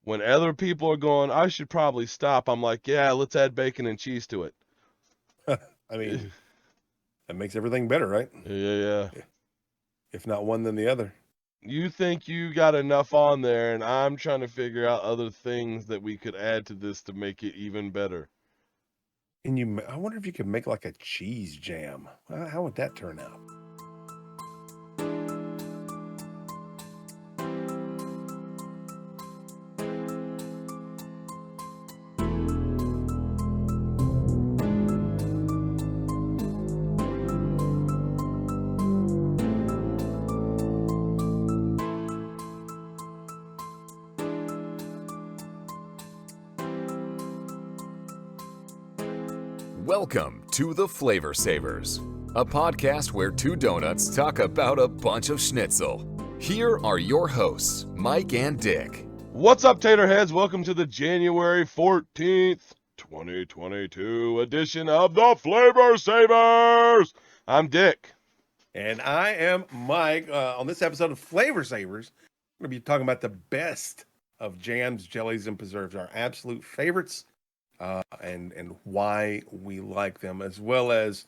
When other people are going, I should probably stop, I'm like, yeah, let's add bacon and cheese to it. I mean, that makes everything better, right? Yeah. If not one, then the other. You think you got enough on there, and I'm trying to figure out other things that we could add to this to make it even better. And I wonder if you could make like a cheese jam. How would that turn out? Welcome to The Flavor Savors, a podcast where two donuts talk about a bunch of schnitzel. Here are your hosts, Mike and Dick. What's up, Taterheads? Welcome to the January 14th, 2022 edition of The Flavor Savors. I'm Dick. And I am Mike. On this episode of Flavor Savors, we're going to be talking about the best of jams, jellies, and preserves, our absolute favorites, and why we like them, as well as,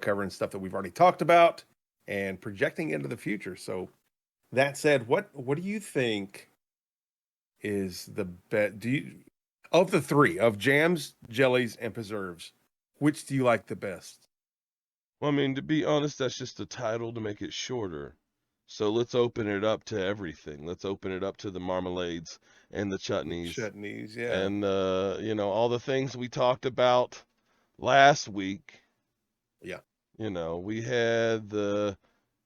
covering stuff that we've already talked about and projecting into the future. So that said, what do you think is the best? Of the three, of jams, jellies, and preserves, which do you like the best? Well, I mean, to be honest, that's just the title to make it shorter. So let's open it up to everything. Let's open it up to the marmalades and the chutneys. Chutneys, yeah. And, all the things we talked about last week. Yeah. We had the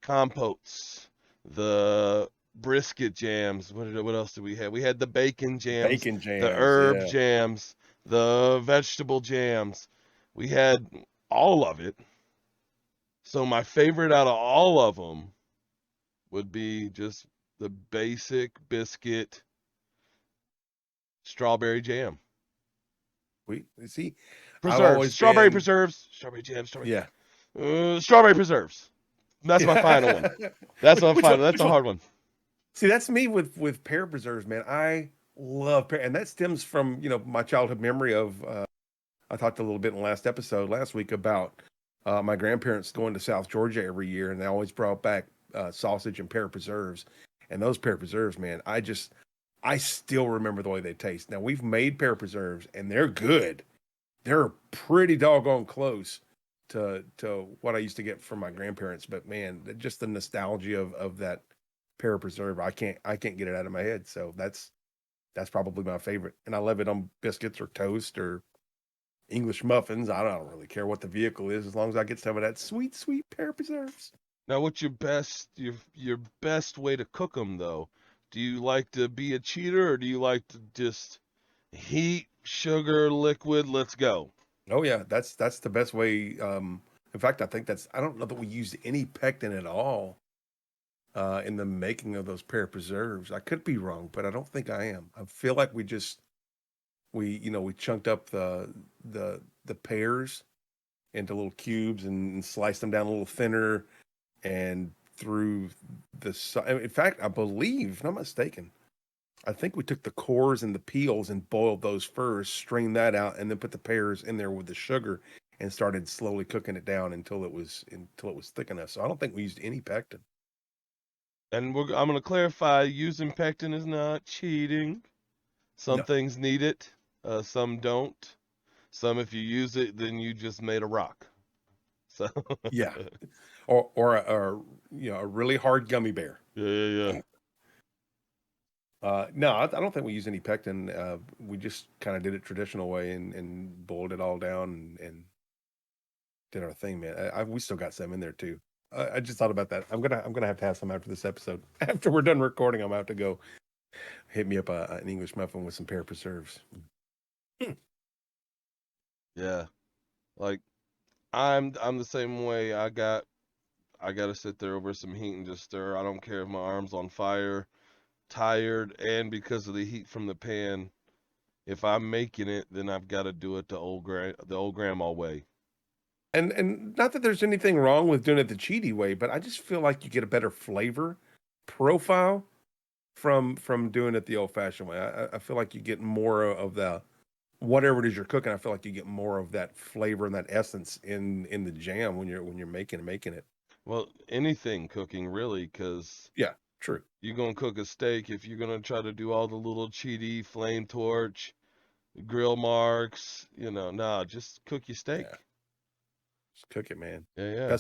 compotes, the brisket jams. What else did we have? We had the bacon jams, the herb jams, the vegetable jams. We had all of it. So my favorite out of all of them would be just the basic biscuit strawberry jam. We see Preserves, strawberry preserves, strawberry jam, strawberry preserves. That's my final one. That's my final. That's a hard one. See, that's me with pear preserves, man. I love pear, and that stems from my childhood memory of. I talked a little bit in the last episode last week about my grandparents going to South Georgia every year, and they always brought back sausage and pear preserves. And those pear preserves, man, I still remember the way they taste. Now, we've made pear preserves, and they're good. They're pretty doggone close to what I used to get from my grandparents. But man, just the nostalgia of that pear preserve, I can't get it out of my head. So that's probably my favorite. And I love it on biscuits or toast or English muffins. I don't really care what the vehicle is as long as I get some of that sweet, sweet pear preserves. Now, what's your best way to cook them though? Do you like to be a cheater, or do you like to just heat, sugar, liquid, let's go? Oh yeah, that's the best way. In fact, I don't know that we used any pectin at all in the making of those pear preserves. I could be wrong, but I don't think I am. I feel like we chunked up the pears into little cubes and sliced them down a little thinner and through in fact, I believe, if I'm not mistaken, I think we took the cores and the peels and boiled those first, strained that out, and then put the pears in there with the sugar and started slowly cooking it down until it was thick enough. So I don't think we used any pectin. And I'm going to clarify, using pectin is not cheating. Some things need it, some don't. Some, if you use it, then you just made a rock. So yeah, or a really hard gummy bear. Yeah. No, I don't think we used any pectin. We just kind of did it traditional way and boiled it all down and did our thing, man. We still got some in there too. I just thought about that. I'm gonna have to have some after this episode. After we're done recording, I'm gonna have to go hit me up an English muffin with some pear preserves. Yeah, like I'm the same way. I got to sit there over some heat and just stir. I don't care if my arm's on fire, tired, and because of the heat from the pan. If I'm making it, then I've got to do it the old grandma way. And not that there's anything wrong with doing it the cheaty way, but I just feel like you get a better flavor profile from doing it the old-fashioned way. I feel like you get more of the whatever it is you're cooking. I feel like you get more of that flavor and that essence in the jam when you're making it. Well, anything cooking really, because Yeah, true. you're gonna cook a steak if you're gonna try to do all the little cheaty flame torch, grill marks, nah, just cook your steak. Yeah, just cook it, man. Yeah.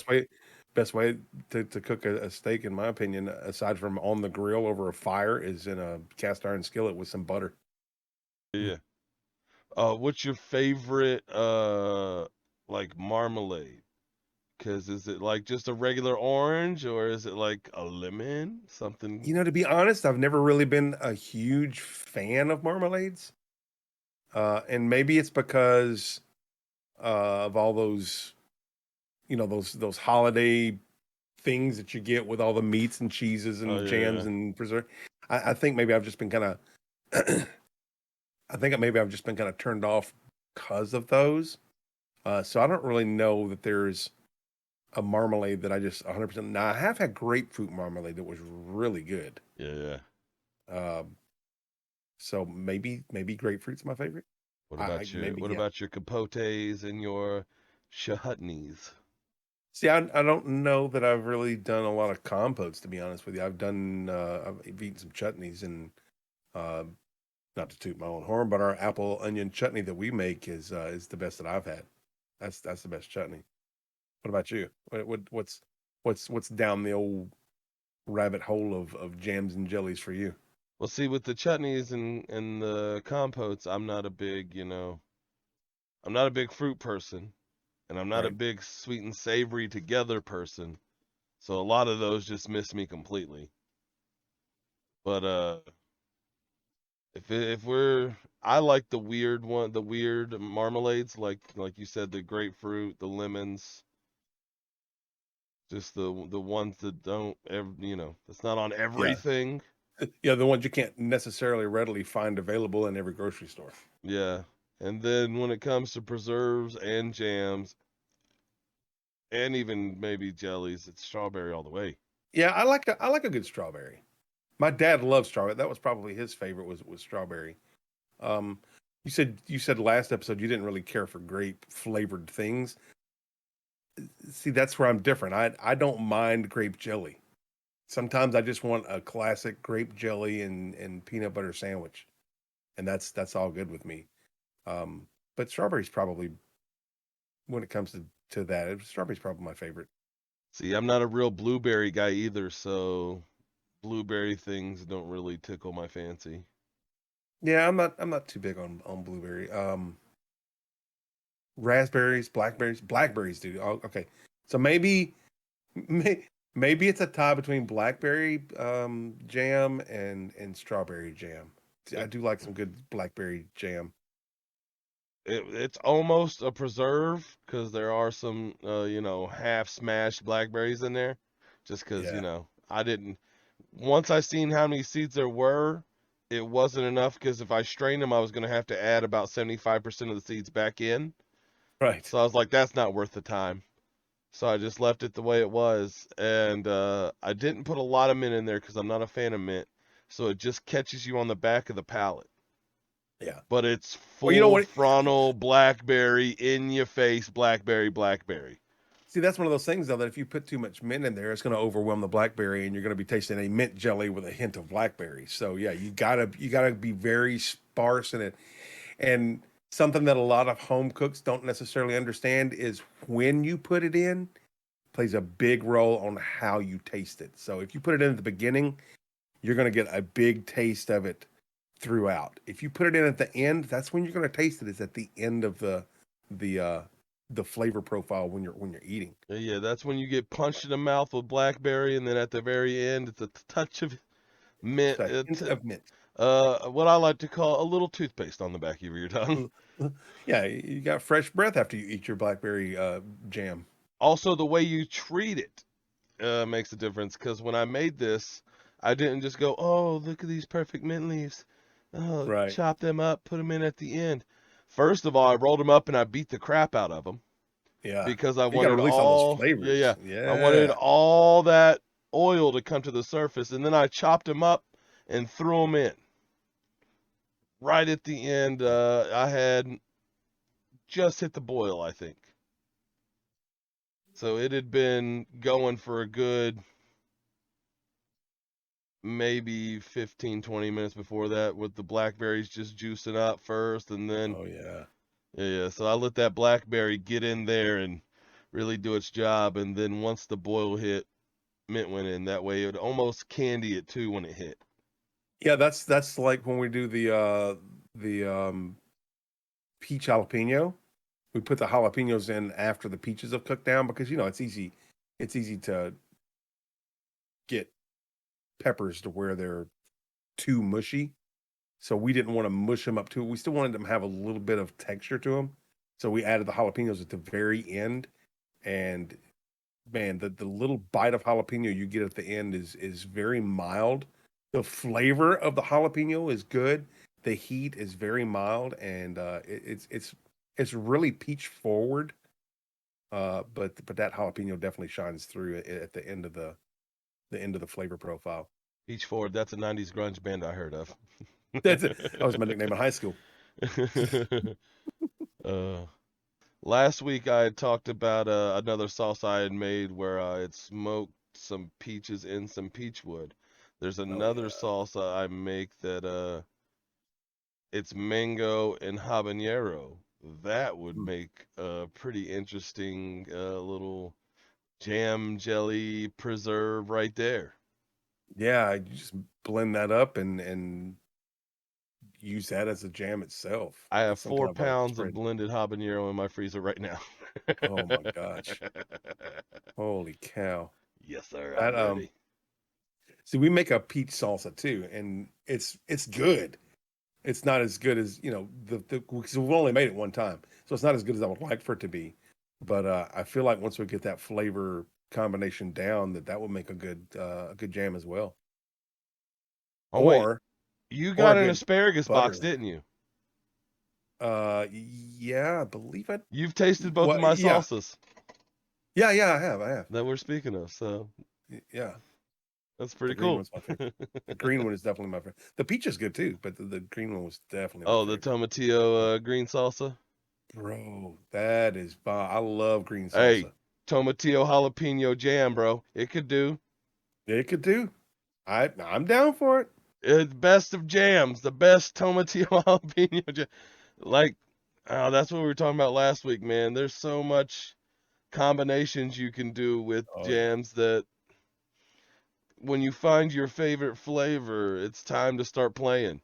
Best way to cook a steak, in my opinion, aside from on the grill over a fire, is in a cast iron skillet with some butter. Yeah. What's your favorite like marmalade? Because is it like just a regular orange or is it like a lemon? Something. To be honest, I've never really been a huge fan of marmalades. And maybe it's because of all those, those holiday things that you get with all the meats and cheeses and jams and preserve. I think maybe I've just been kind of, turned off because of those. So I don't really know that there's a marmalade that I just 100%. Now I have had grapefruit marmalade that was really good. Yeah. So maybe grapefruit's my favorite. What about your Compotes and your Chutneys? See, I don't know that I've really done a lot of compotes, to be honest with you. I've eaten some chutneys, and not to toot my own horn, but our apple onion chutney that we make is the best that I've had. That's the best chutney. What about you? What's down the old rabbit hole of jams and jellies for you? Well, see, with the chutneys and the compotes, I'm not a big fruit person, and I'm not a big sweet and savory together person. So a lot of those just miss me completely. But I like the weird marmalades, like you said, the grapefruit, the lemons, just the ones that don't that's not on everything. Yeah, the ones you can't necessarily readily find available in every grocery store. Yeah. And then when it comes to preserves and jams and even maybe jellies, it's strawberry all the way. Yeah, I like a good strawberry. My dad loves strawberry. That was probably his favorite was strawberry. You said last episode you didn't really care for grape flavored things. See, that's where I'm different. I don't mind grape jelly. Sometimes I just want a classic grape jelly and peanut butter sandwich, and that's all good with me. But strawberry's probably, when it comes to that, strawberry's probably my favorite. See, I'm not a real blueberry guy either, so blueberry things don't really tickle my fancy. Yeah, I'm not too big on blueberry. Raspberries, blackberries, dude. Oh, okay, so maybe it's a tie between blackberry jam and strawberry jam. See, I do like some good blackberry jam. It's almost a preserve because there are some half smashed blackberries in there, just because I didn't. Once I seen how many seeds there were, it wasn't enough because if I strained them, I was going to have to add about 75% of the seeds back in. Right. So I was like, that's not worth the time. So I just left it the way it was. And I didn't put a lot of mint in there because I'm not a fan of mint. So it just catches you on the back of the palate. Yeah. But it's full frontal blackberry, in your face blackberry. See, that's one of those things, though, that if you put too much mint in there, it's going to overwhelm the blackberry, and you're going to be tasting a mint jelly with a hint of blackberry. So yeah, you gotta be very sparse in it. And something that a lot of home cooks don't necessarily understand is when you put it in, plays a big role on how you taste it. So if you put it in at the beginning, you're going to get a big taste of it throughout. If you put it in at the end, that's when you're going to taste it. It's at the end of the flavor profile when you're eating. Yeah, that's when you get punched in the mouth with blackberry, and then at the very end, it's a touch of mint. What I like to call a little toothpaste on the back of your tongue. Yeah, you got fresh breath after you eat your blackberry jam. Also, the way you treat it makes a difference, because when I made this, I didn't just go, oh, look at these perfect mint leaves. Oh, right. Chop them up, put them in at the end. First of all, I rolled them up and I beat the crap out of them. Yeah. Because I wanted all those flavors. Yeah. I wanted all that oil to come to the surface, and then I chopped them up and threw them in. Right at the end, I had just hit the boil, I think. So it had been going for a good maybe 15, 20 minutes before that, with the blackberries just juicing up first, and then yeah. So I let that blackberry get in there and really do its job, and then once the boil hit, mint went in. That way it would almost candy it too when it hit. Yeah, that's like when we do the peach jalapeno. We put the jalapenos in after the peaches have cooked down, because it's easy to get peppers to where they're too mushy. So we didn't want to mush them up too. We still wanted them to have a little bit of texture to them. So we added the jalapenos at the very end, and man, the little bite of jalapeno you get at the end is very mild. The flavor of the jalapeno is good. The heat is very mild, and it's really peach forward. But that jalapeno definitely shines through at the end of the flavor profile. Peach Forward, that's a 90s grunge band I heard of. That was my nickname in high school. Last week I had talked about another sauce I had made where I had smoked some peaches in some peach wood. There's another salsa I make that it's mango and habanero. That would make a pretty interesting little jam jelly preserve right there. Yeah, you just blend that up and use that as a jam itself. I have 4 pounds of blended habanero in my freezer right now. Oh my gosh. Holy cow. Yes, sir. I'm ready. See, we make a peach salsa too, and it's good. It's not as good as, because we've only made it one time. So it's not as good as I would like for it to be. But I feel like once we get that flavor combination down, that would make a good jam as well. Oh, wait. You got an asparagus box, didn't you? Yeah, I believe it. You've tasted both of my salsas. Yeah, I have. That we're speaking of, so. Yeah. That's pretty cool. One's my favorite. The green one is definitely my favorite. The peach is good too, but the green one was definitely my favorite. The tomatillo green salsa? Bro, that is bomb. I love green salsa. Hey, tomatillo jalapeno jam, bro. It could do. It could do. I'm down for it. It's best of jams, the best tomatillo jalapeno jam. That's what we were talking about last week, man. There's so much combinations you can do with jams that when you find your favorite flavor, it's time to start playing.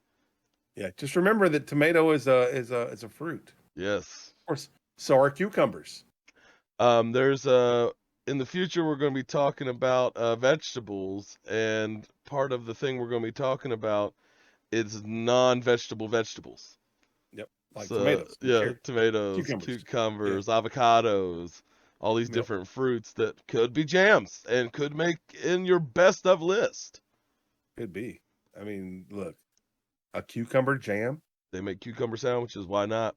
Yeah, just remember that tomato is a fruit. Yes. Of course, so are cucumbers. There's in the future we're going to be talking about vegetables, and part of the thing we're going to be talking about is non-vegetable vegetables. Yep, like tomatoes. Yeah, tomatoes, cucumbers, avocados, all these different fruits that could be jams and could make in your best of list. Could be. I mean, look, a cucumber jam. They make cucumber sandwiches. Why not?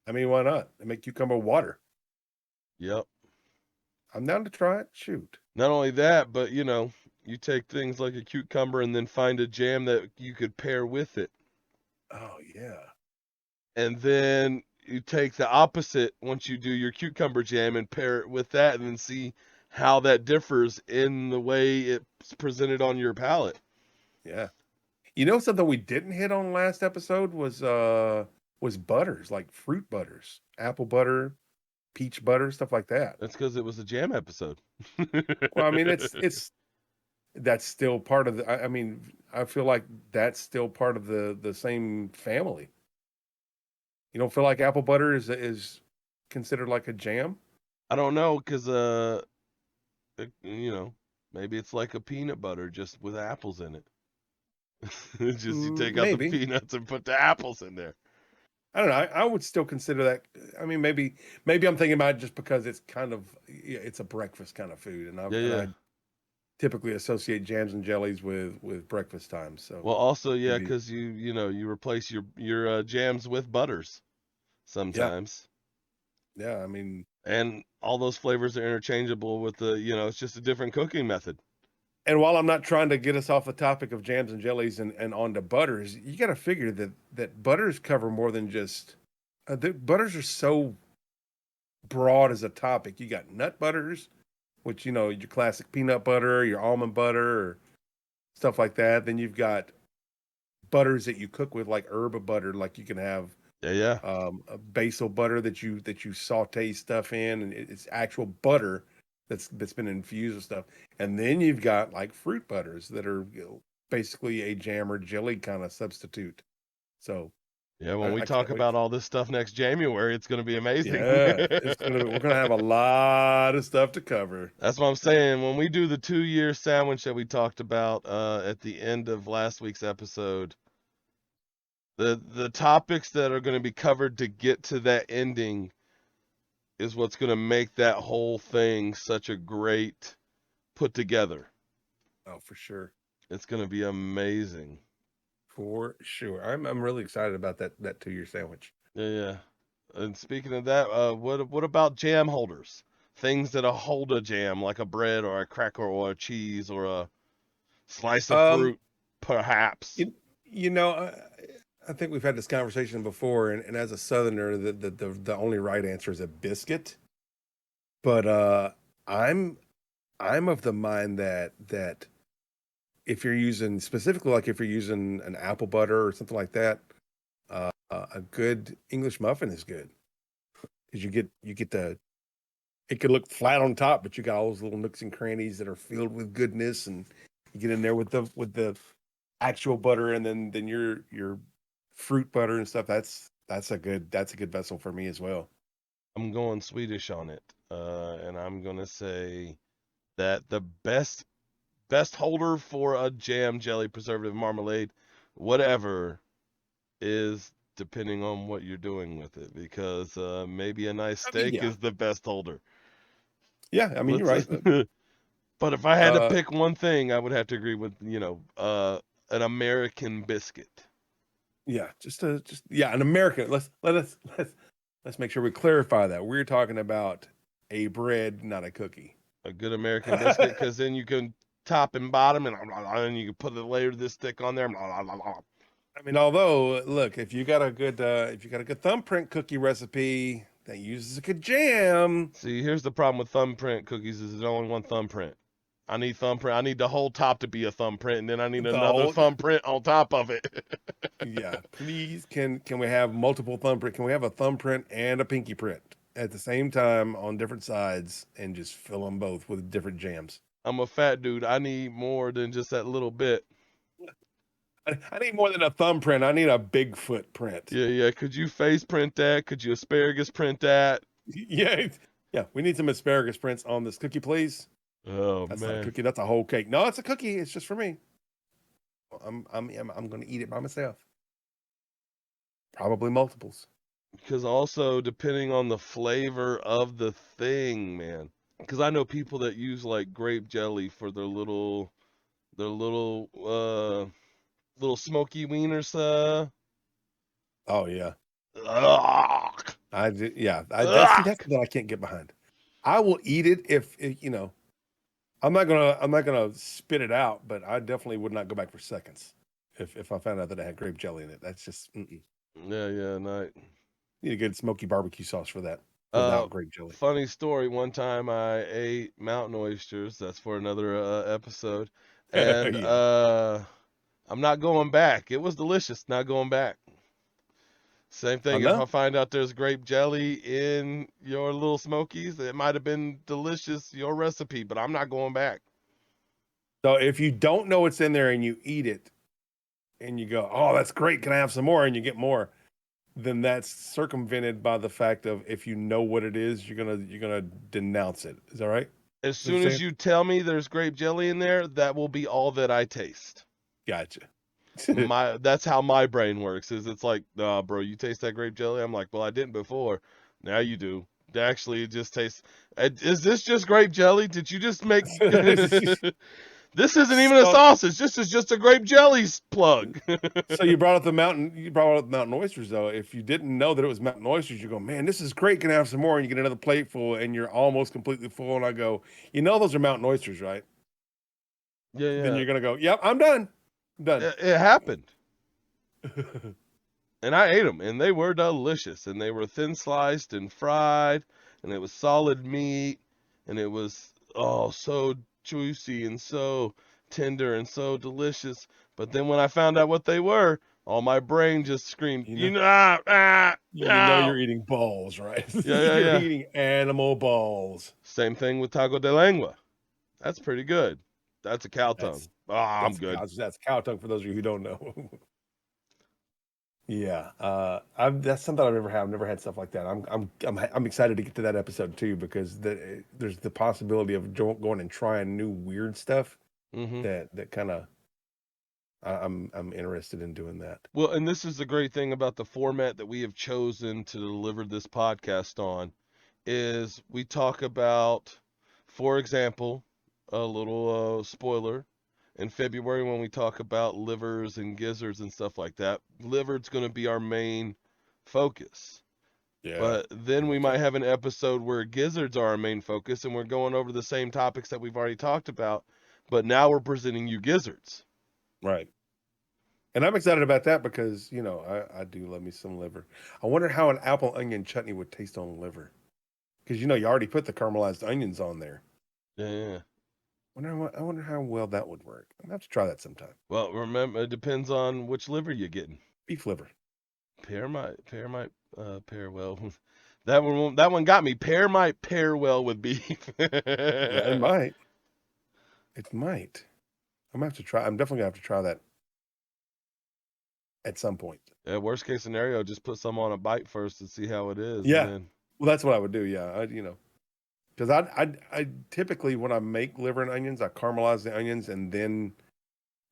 I mean, why not? They make cucumber water. Yep. I'm down to try it. Shoot. Not only that, but you take things like a cucumber and then find a jam that you could pair with it. Oh yeah. And then you take the opposite once you do your cucumber jam and pair it with that, and then see how that differs in the way it's presented on your palate. Yeah. Something we didn't hit on last episode was butters, like fruit butters, apple butter, peach butter, stuff like that. That's because it was a jam episode. Well, I mean, that's still part of I feel like that's still part of the same family. You don't feel like apple butter is considered like a jam? I don't know, because maybe it's like a peanut butter just with apples in it. Just you take out the peanuts and put the apples in there. I don't know. I would still consider that. I mean, maybe I'm thinking about it just because it's kind of it's a breakfast kind of food, and I typically associate jams and jellies with breakfast time. So also because you replace your jams with butters sometimes. Yeah, I mean, and all those flavors are interchangeable with it's just a different cooking method. And while I'm not trying to get us off the topic of jams and jellies and onto butters, you got to figure that butters cover more than just. The butters are so broad as a topic. You got nut butters, which your classic peanut butter, your almond butter, or stuff like that. Then you've got butters that you cook with, like herb butter, like you can have a basil butter that you saute stuff in, and it's actual butter that's been infused with stuff. And then you've got like fruit butters that are basically a jam or jelly kind of substitute. So yeah, when we talk about all this stuff next January, it's going to be amazing. Yeah, we're gonna have a lot of stuff to cover. That's what I'm saying. When we do the 2-year sandwich that we talked about at the end of last week's episode, the topics that are going to be covered to get to that ending is what's going to make that whole thing such a great put together. Oh, for sure. It's going to be amazing. For sure. I'm really excited about that 2-year sandwich. Yeah. And speaking of that, what about jam holders? Things that hold a jam, like a bread or a cracker or a cheese or a slice of fruit, perhaps. I think we've had this conversation before, and as a Southerner, the only right answer is a biscuit. But I'm of the mind that if you're using specifically, like if you're using an apple butter or something like that, a good English muffin is good, because you get it could look flat on top, but you got all those little nooks and crannies that are filled with goodness, and you get in there with the actual butter, and then your fruit butter and stuff. That's a good vessel for me as well. I'm going Swedish on it, and I'm gonna say that the best holder for a jam, jelly, preservative, marmalade, whatever, is depending on what you're doing with it, because maybe a nice steak is the best holder. Yeah, I mean, you're right. But if I had to pick one thing, I would have to agree with an American biscuit. Yeah, an American. Let's make sure we clarify that we're talking about a bread, not a cookie. A good American biscuit, because then you can top and bottom, and you can put a layer of this thick on there. I mean, although, look, if you got a good thumbprint cookie recipe that uses a good jam. See, here's the problem with thumbprint cookies: is there's only one thumbprint. I need thumbprint. I need the whole top to be a thumbprint, and then I need another thumbprint on top of it. Yeah, please, can we have multiple thumbprint? Can we have a thumbprint and a pinky print at the same time on different sides, and just fill them both with different jams? I'm a fat dude. I need more than just that little bit. I need more than a thumbprint. I need a Bigfoot print. Yeah. Could you face print that? Could you asparagus print that? Yeah. We need some asparagus prints on this cookie, please. Oh, that's man. not a cookie. That's a whole cake. No, it's a cookie. It's just for me. I'm going to eat it by myself. Probably multiples. Because also, depending on the flavor of the thing, man. Because I know people that use like grape jelly for their little smoky wieners. Oh yeah. Ugh. That's that I can't get behind. I will eat it if I'm not gonna spit it out, but I definitely would not go back for seconds if I found out that it had grape jelly in it. That's just Yeah, no. Need a good smoky barbecue sauce for that without grape jelly. Funny story. One time I ate mountain oysters. That's for another episode. And I'm not going back. It was delicious. Not going back. Same thing. If I find out there's grape jelly in your little smokies, it might have been delicious, your recipe, but I'm not going back. So if you don't know what's in there and you eat it and you go, oh, that's great, can I have some more? And you get more, then that's circumvented by the fact of, if you know what it is, you're gonna denounce it. Is that right? As soon as you tell me there's grape jelly in there, that will be all that I taste. Gotcha. That's how my brain works. It's like, nah, bro, you taste that grape jelly? I'm like, well, I didn't before. Now you do. Actually, it just tastes. Is this just grape jelly? Did you just make? This isn't even a sausage. This is just a grape jelly plug. So you brought up mountain oysters, though. If you didn't know that it was mountain oysters, you go, man, this is great. Can I have some more? And you get another plate full, and you're almost completely full. And I go, those are mountain oysters, right? Yeah. Then you're gonna go, yep, I'm done. I'm done. It happened. And I ate them, and they were delicious. And they were thin sliced and fried, and it was solid meat, and it was so juicy and so tender and so delicious. But then when I found out what they were, all my brain just screamed, You know no. you're eating balls, right? Yeah. You're eating animal balls. Same thing with taco de lengua. That's pretty good. That's a cow tongue. I'm good. That's cow tongue for those of you who don't know. Yeah, that's something I've never had. I've never had stuff like that. I'm excited to get to that episode too, because there's the possibility of going and trying new weird stuff. Mm-hmm. That kind of I'm interested in doing that. Well, and this is the great thing about the format that we have chosen to deliver this podcast on, is we talk about, for example, a little spoiler. In February, when we talk about livers and gizzards and stuff like that, liver's going to be our main focus. Yeah. But then we might have an episode where gizzards are our main focus, and we're going over the same topics that we've already talked about, but now we're presenting you gizzards. Right. And I'm excited about that because, I do love me some liver. I wonder how an apple onion chutney would taste on liver. Because, you already put the caramelized onions on there. Yeah. I wonder how well that would work. I'm going to have to try that sometime. Well, remember, it depends on which liver you're getting. Beef liver. Pear might pair well. That one got me. Pear might pair well with beef. It might. It might. I'm definitely gonna have to try that at some point. Yeah, worst case scenario, just put some on a bite first to see how it is. Yeah. And then... Well, that's what I would do. Yeah. Because I typically, when I make liver and onions, I caramelize the onions and then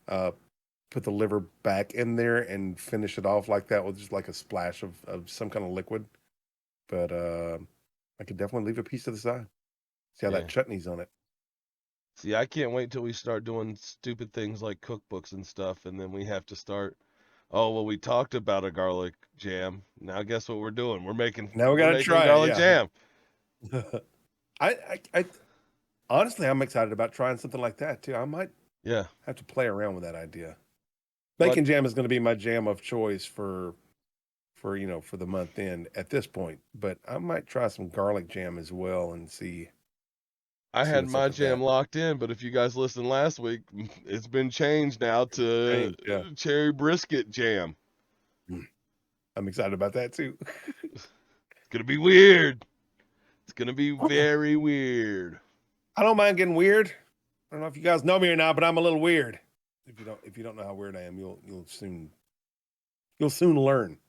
put the liver back in there and finish it off like that with just like a splash of some kind of liquid. But I could definitely leave a piece to the side. See how that chutney's on it. See, I can't wait till we start doing stupid things like cookbooks and stuff, and then we have to start. Oh, well, we talked about a garlic jam. Now guess what we're doing? We're making garlic jam. I honestly, I'm excited about trying something like that too. I might have to play around with that idea. Bacon jam is going to be my jam of choice for the month end at this point, but I might try some garlic jam as well and see. I had my jam locked in, but if you guys listened last week, it's been changed now to cherry brisket jam. I'm excited about that too. It's gonna be weird. It's gonna be very weird. I don't mind getting weird. I don't know if you guys know me or not, but I'm a little weird. If you don't know how weird I am, you'll soon learn.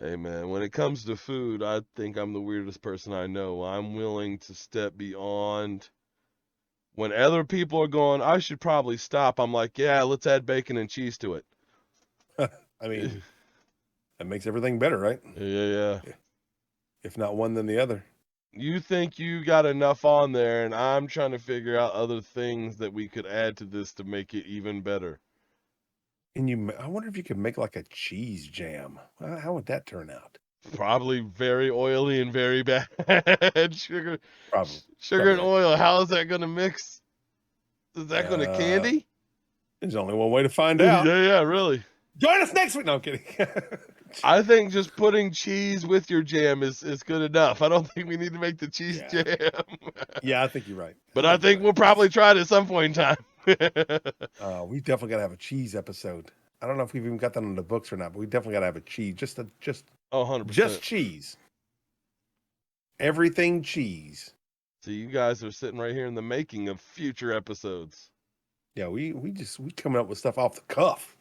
Hey man, when it comes to food, I think I'm the weirdest person I know. I'm willing to step beyond. When other people are going, I should probably stop, I'm like, yeah, let's add bacon and cheese to it. I mean, that makes everything better, right? Yeah. If not one, then the other. You think you got enough on there, and I'm trying to figure out other things that we could add to this to make it even better. And I wonder if you could make like a cheese jam. How would that turn out? Probably very oily and very bad. Sugar and oil. How is that going to mix? Is that going to candy? There's only one way to find out. Yeah, really. Join us next week. No, I'm kidding. I think just putting cheese with your jam is good enough. I don't think we need to make the cheese jam. Yeah, I think you're right. But I think we'll probably try it at some point in time. We definitely got to have a cheese episode. I don't know if we've even got that on the books or not, but we definitely got to have a cheese. 100%. Just cheese. Everything cheese. So you guys are sitting right here in the making of future episodes. Yeah, we coming up with stuff off the cuff.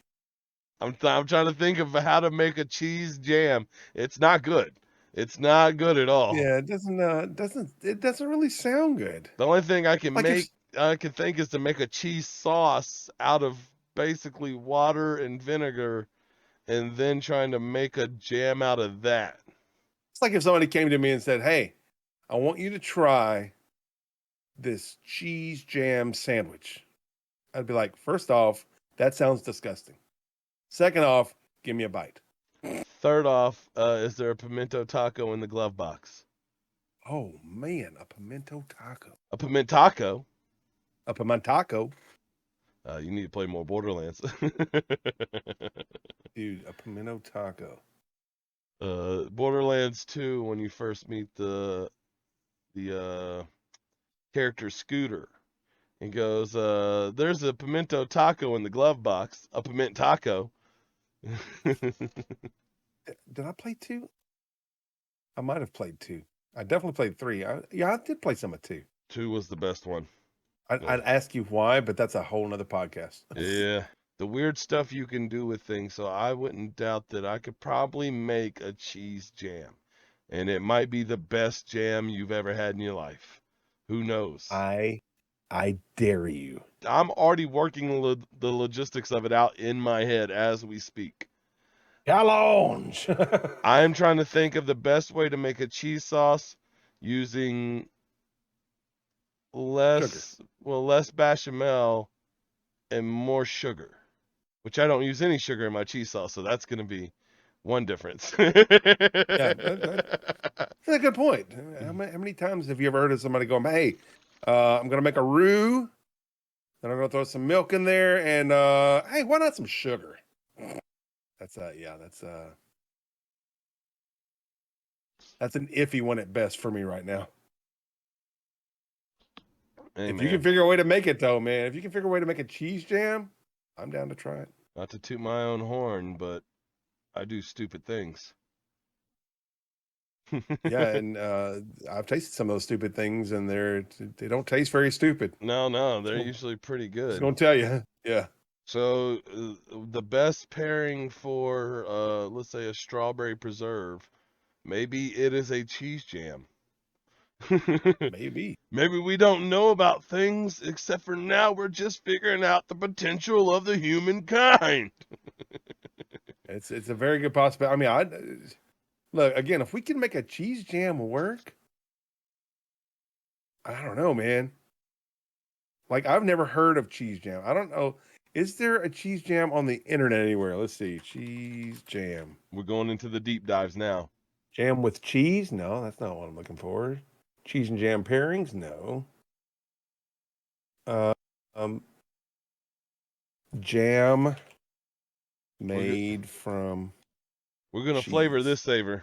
I'm trying to think of how to make a cheese jam. It's not good. It's not good at all. Yeah, it doesn't really sound good. The only thing I can think is to make a cheese sauce out of basically water and vinegar, and then trying to make a jam out of that. It's like if somebody came to me and said, "Hey, I want you to try this cheese jam sandwich." I'd be like, first off, that sounds disgusting. Second off, give me a bite. Third off, is there a pimento taco in the glove box? Oh, man, a pimento taco. A pimentaco? A pimentaco. You need to play more Borderlands. Dude, a pimento taco. Borderlands 2, when you first meet the character Scooter, and goes, there's a pimento taco in the glove box. A piment taco. Did I play 2? I might have played 2. I definitely played 3. I did play some of 2. 2 was the best one. I'd ask you why, but that's a whole nother podcast. Yeah. The weird stuff you can do with things. So I wouldn't doubt that I could probably make a cheese jam. And it might be the best jam you've ever had in your life. Who knows? I dare you. I'm already working the logistics of it out in my head as we speak. Challenge! I am trying to think of the best way to make a cheese sauce using less bechamel and more sugar, which I don't use any sugar in my cheese sauce, so that's going to be one difference. Yeah, that's a good point. How many times have you ever heard of somebody going, hey, I'm going to make a roux, then I'm going to throw some milk in there, and hey, why not some sugar? That's an iffy one at best for me right now. Hey, if you can figure a way to make it, though, man, if you can figure a way to make a cheese jam, I'm down to try it. Not to toot my own horn, but I do stupid things. Yeah, and I've tasted some of those stupid things, and they don't taste very stupid. No, they're usually pretty good. Just gonna tell you, yeah. So the best pairing for, let's say, a strawberry preserve, maybe it is a cheese jam. Maybe we don't know about things, except for now we're just figuring out the potential of the humankind. It's a very good possibility. I mean, look again. If we can make a cheese jam work, I don't know, man. Like, I've never heard of cheese jam. I don't know. Is there a cheese jam on the internet anywhere? Let's see. Cheese jam. We're going into the deep dives now. Jam with cheese? No, that's not what I'm looking for. Cheese and jam pairings? No. Jam made from. We're gonna flavor this savor,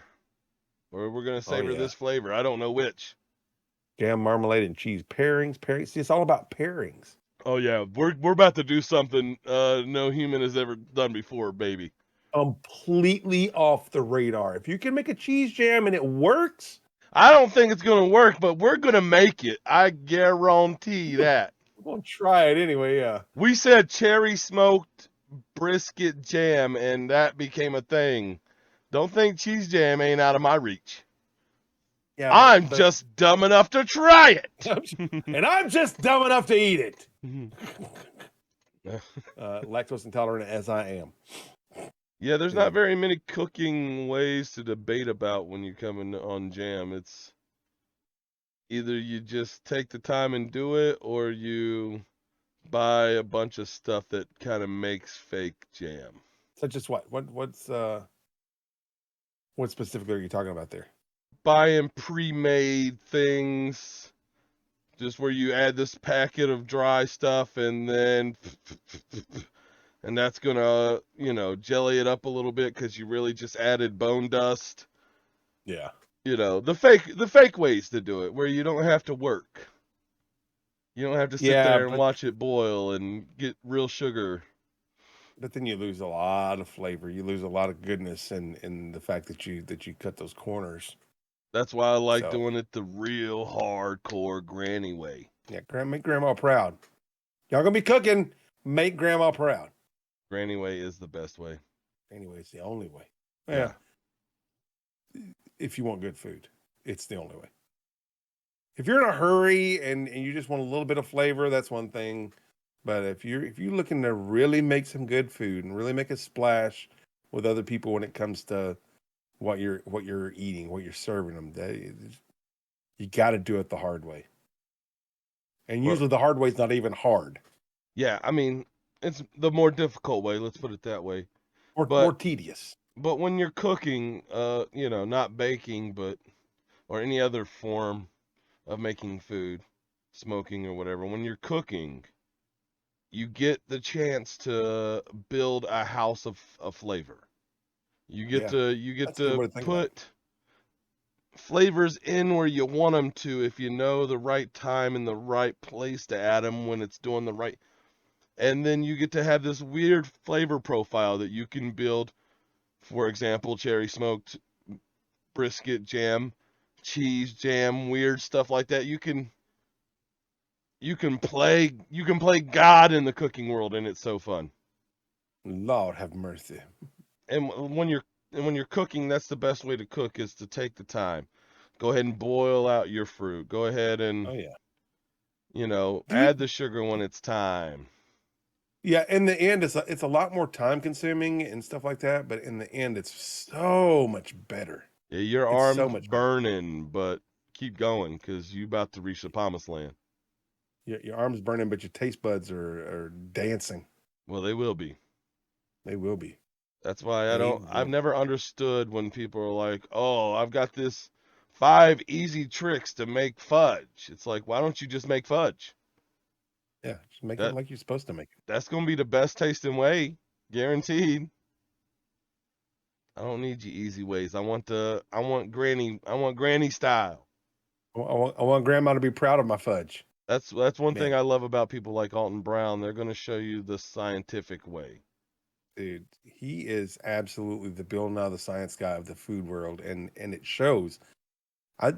or we're gonna savor this flavor. I don't know which. Jam, marmalade, and cheese pairings. See, it's all about pairings. Oh yeah, we're about to do something no human has ever done before, baby. Completely off the radar. If you can make a cheese jam and it works, I don't think it's gonna work, but we're gonna make it. I guarantee that. We're gonna try it anyway. Yeah. We said cherry smoked brisket jam, and that became a thing. Don't think cheese jam ain't out of my reach. Yeah, I'm just dumb enough to try it. And I'm just dumb enough to eat it. Lactose intolerant as I am. Yeah, there's not very many cooking ways to debate about when you come in on jam. It's either you just take the time and do it, or you buy a bunch of stuff that kind of makes fake jam. Such as what? What specifically are you talking about there? Buying pre-made things, just where you add this packet of dry stuff and then and that's gonna, jelly it up a little bit because you really just added bone dust. Yeah. The fake ways to do it, where you don't have to work. You don't have to sit there and watch it boil and get real sugar. But then you lose a lot of flavor. You lose a lot of goodness in the fact that you cut those corners. That's why I like doing it the real hardcore granny way. Yeah, make grandma proud. Y'all gonna be cooking, make grandma proud. Granny way is the best way. Anyway, it's the only way. Yeah. If you want good food, it's the only way. If you're in a hurry and you just want a little bit of flavor, that's one thing. But if you're looking to really make some good food and really make a splash with other people when it comes to what you're eating, what you're serving them, you got to do it the hard way. And usually the hard way is not even hard. Yeah, I mean, it's the more difficult way. Let's put it that way. More tedious. But when you're cooking, not baking, or any other form of making food, smoking or whatever, when you're cooking, you get the chance to build a house of flavor. You get That's a good way to to think about it. put flavors in where you want them to if you know the right time and the right place to add them when it's doing the right. And then you get to have this weird flavor profile that you can build. For example, cherry smoked brisket jam, cheese jam, weird stuff like that. You can play God in the cooking world, and it's so fun. Lord have mercy. And when you're cooking, that's the best way to cook, is to take the time. Go ahead and boil out your fruit. Go ahead and add the sugar when it's time. Yeah, in the end, it's a lot more time consuming and stuff like that. But in the end, it's so much better. Yeah, your It's arm's so much burning, but keep going because you about to reach the promised land. Your arm's burning, but your taste buds are dancing. Well, they will be. They will be. That's why I've never understood when people are like, "Oh, I've got this 5 easy tricks to make fudge." It's like, why don't you just make fudge? Yeah, just make it like you're supposed to make it. That's gonna be the best tasting way, guaranteed. I don't need your easy ways. I want granny style. I want grandma to be proud of my fudge. That's one thing I love about people like Alton Brown. They're gonna show you the scientific way. Dude, he is absolutely the Bill Nye the Science Guy of the food world, and it shows. Now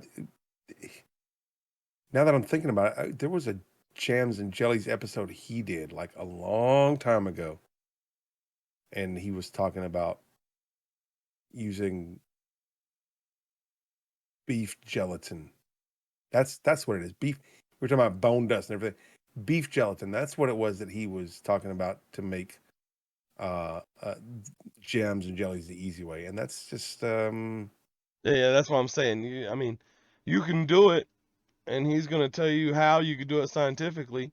that I'm thinking about it, there was a jams and jellies episode he did like a long time ago, and he was talking about using beef gelatin. That's what it is. Beef. We're talking about bone dust and everything. Beef gelatin. That's what it was that he was talking about to make jams and jellies the easy way, and that's just yeah, that's what I'm saying. You can do it, and he's gonna tell you how you can do it scientifically.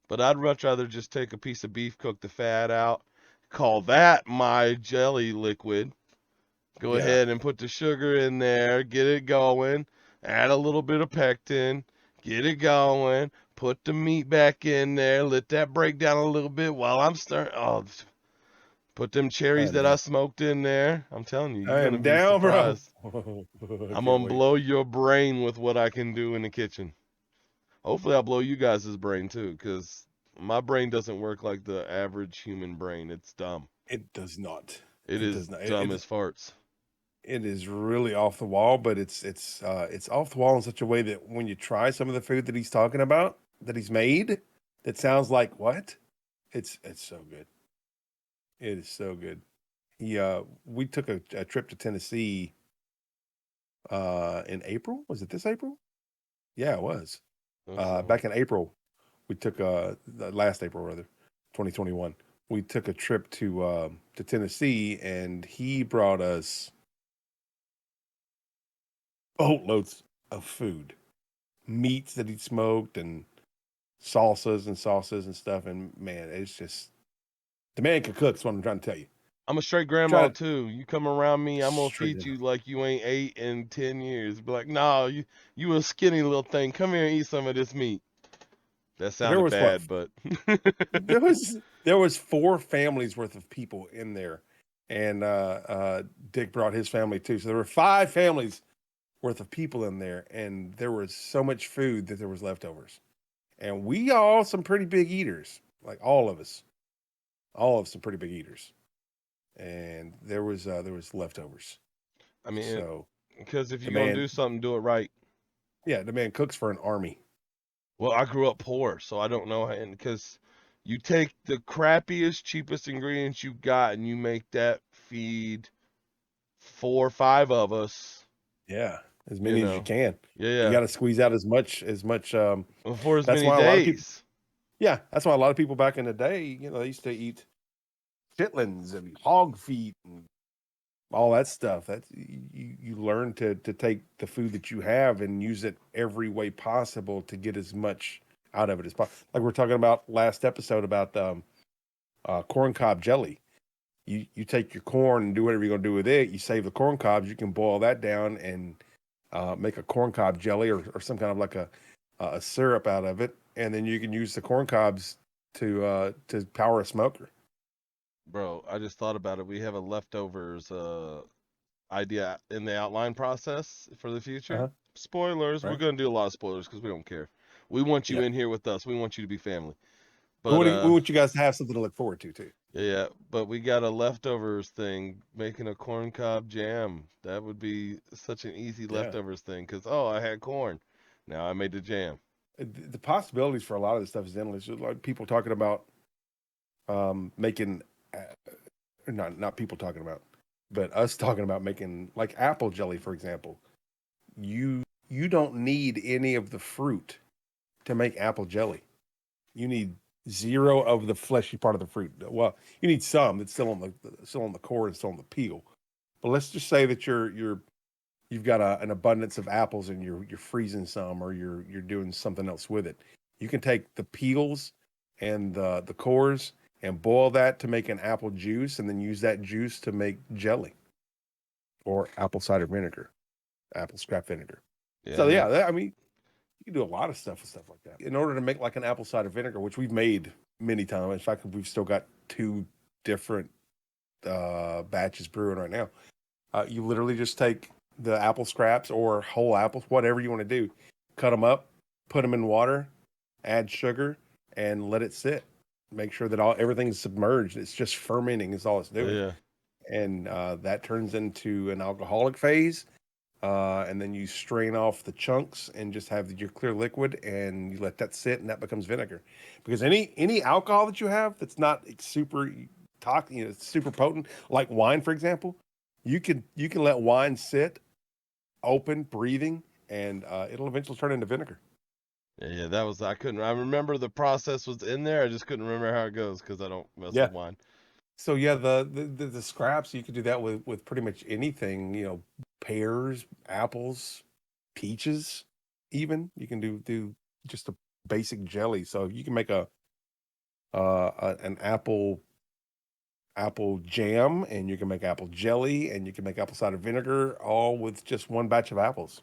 But I'd much rather just take a piece of beef, cook the fat out, call that my jelly liquid. Go ahead and put the sugar in there, get it going, add a little bit of pectin, get it going, put the meat back in there, let that break down a little bit while I'm stirring. Oh, put them cherries that I smoked in there. I'm telling you, you're going to be surprised. I'm going to blow your brain with what I can do in the kitchen. Hopefully I'll blow you guys' brain too, because my brain doesn't work like the average human brain. It's dumb. It does not. It is dumb as farts. It is really off the wall, but it's off the wall in such a way that when you try some of the food that he's talking about, that he's made, that sounds like what? It's so good. It is so good. We took a trip to Tennessee in April. Was it this April? Yeah, it was. Back in April, we took last April rather, 2021. We took a trip to Tennessee, and he brought us boatloads of food, meats that he smoked, and salsas and stuff. And man, it's just, the man can cook. That's what I'm trying to tell you. I'm a straight grandma too. You come around me, I'm gonna feed you like you ain't ate in 10 years. Be like, no, you a skinny little thing. Come here and eat some of this meat. That sounded bad, but there was 4 families worth of people in there, and Dick brought his family too. So there were 5 families worth of people in there, and there was so much food that there was leftovers. And we all some pretty big eaters, like all of us some pretty big eaters. And there was leftovers. I mean, so because if you're gonna do something, do it right. Yeah, the man cooks for an army. Well, I grew up poor, so I don't know, and because you take the crappiest, cheapest ingredients you got, and you make that feed 4 or 5 of us. Yeah, as many as you can. Yeah, you got to squeeze out as much for as many days. That's why a lot of people back in the day, they used to eat chitlins and hog feet and all that stuff. That you learn to take the food that you have and use it every way possible to get as much out of it as possible. Like we're talking about last episode about corn cob jelly. You take your corn and do whatever you're gonna do with it. You save the corn cobs. You can boil that down and make a corn cob jelly or some kind of like a syrup out of it, and then you can use the corn cobs to power a smoker. Bro, I just thought about it. We have a leftovers idea in the outline process for the future. Uh-huh. Spoilers. Right. We're gonna do a lot of spoilers because we don't care. We want you Yeah. in here with us. We want you to be family. We But want you guys to have something to look forward to too. yeah, but we got a leftovers thing, making a corn cob jam. That would be such an easy leftovers thing because, oh, I had corn. Now I made the jam. The possibilities for a lot of this stuff is endless. Like people talking about making, not people talking about, but us talking about making like apple jelly, for example. You don't need any of the fruit to make apple jelly. You need zero of the fleshy part of the fruit. Well, you need some that's still on the core and still on the peel. But let's just say that you've got an abundance of apples and you're freezing some, or you're doing something else with it. You can take the peels and the cores and boil that to make an apple juice, and then use that juice to make jelly or apple cider vinegar, apple scrap vinegar. Yeah, So I mean, you can do a lot of stuff with stuff like that. In order to make like an apple cider vinegar, which we've made many times. In fact, we've still got 2 different batches brewing right now. You literally just take the apple scraps or whole apples, whatever you want to do, cut them up, put them in water, add sugar, and let it sit. Make sure that everything's submerged. It's just fermenting is all it's doing. Yeah. And that turns into an alcoholic phase. And then you strain off the chunks and just have your clear liquid, and you let that sit, and that becomes vinegar. Because any alcohol that you have that's not super toxic, super potent, like wine, for example, you can let wine sit open, breathing, and it'll eventually turn into vinegar. Yeah, that was I remember the process was in there. I just couldn't remember how it goes because I don't mess with wine. So yeah, the scraps, you could do that with pretty much anything. Pears, apples, peaches, even you can do just a basic jelly. So you can make an apple jam, and you can make apple jelly, and you can make apple cider vinegar, all with just one batch of apples.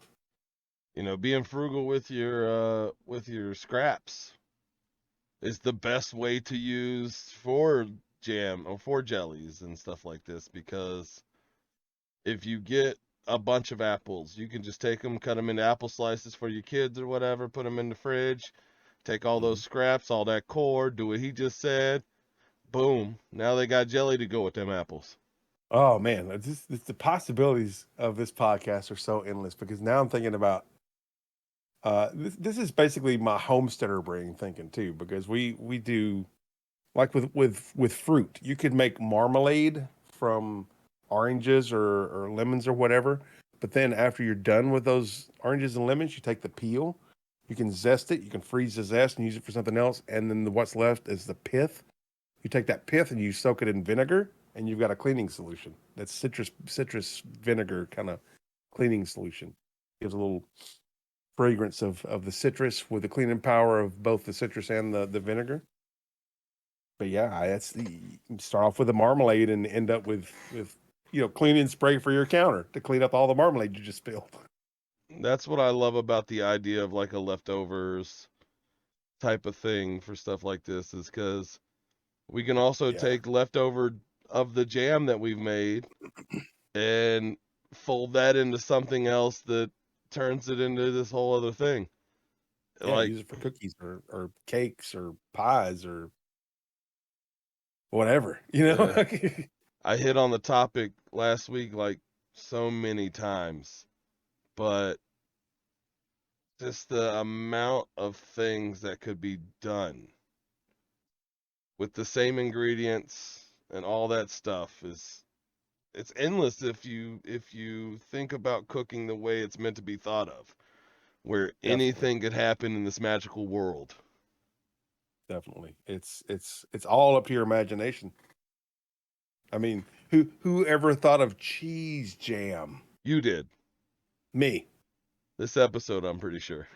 Being frugal with your scraps is the best way to use for jam or for jellies and stuff like this, because if you get a bunch of apples, you can just take them, cut them into apple slices for your kids or whatever, put them in the fridge, take all those scraps, all that core, do what he just said, boom, now they got jelly to go with them apples. Oh man, the possibilities of this podcast are so endless, because now I'm thinking about this is basically my homesteader brain thinking too, because we do, like with fruit, you could make marmalade from oranges or lemons or whatever. But then after you're done with those oranges and lemons, you take the peel, you can zest it, you can freeze the zest and use it for something else. And then what's left is the pith. You take that pith and you soak it in vinegar, and you've got a cleaning solution. That's citrus vinegar kind of cleaning solution. Gives a little fragrance of the citrus with the cleaning power of both the citrus and the vinegar. But yeah, that's start off with a marmalade and end up with cleaning spray for your counter to clean up all the marmalade you just spilled. That's what I love about the idea of like a leftovers type of thing for stuff like this, is because we can also take leftover of the jam that we've made and fold that into something else that turns it into this whole other thing. Yeah, use it for cookies or cakes or pies or whatever, I hit on the topic last week like so many times, but just the amount of things that could be done with the same ingredients and all that stuff it's endless if you think about cooking the way it's meant to be thought of, where anything could happen in this magical world. Definitely. It's all up to your imagination. I mean, who ever thought of cheese jam? You did. Me. This episode, I'm pretty sure.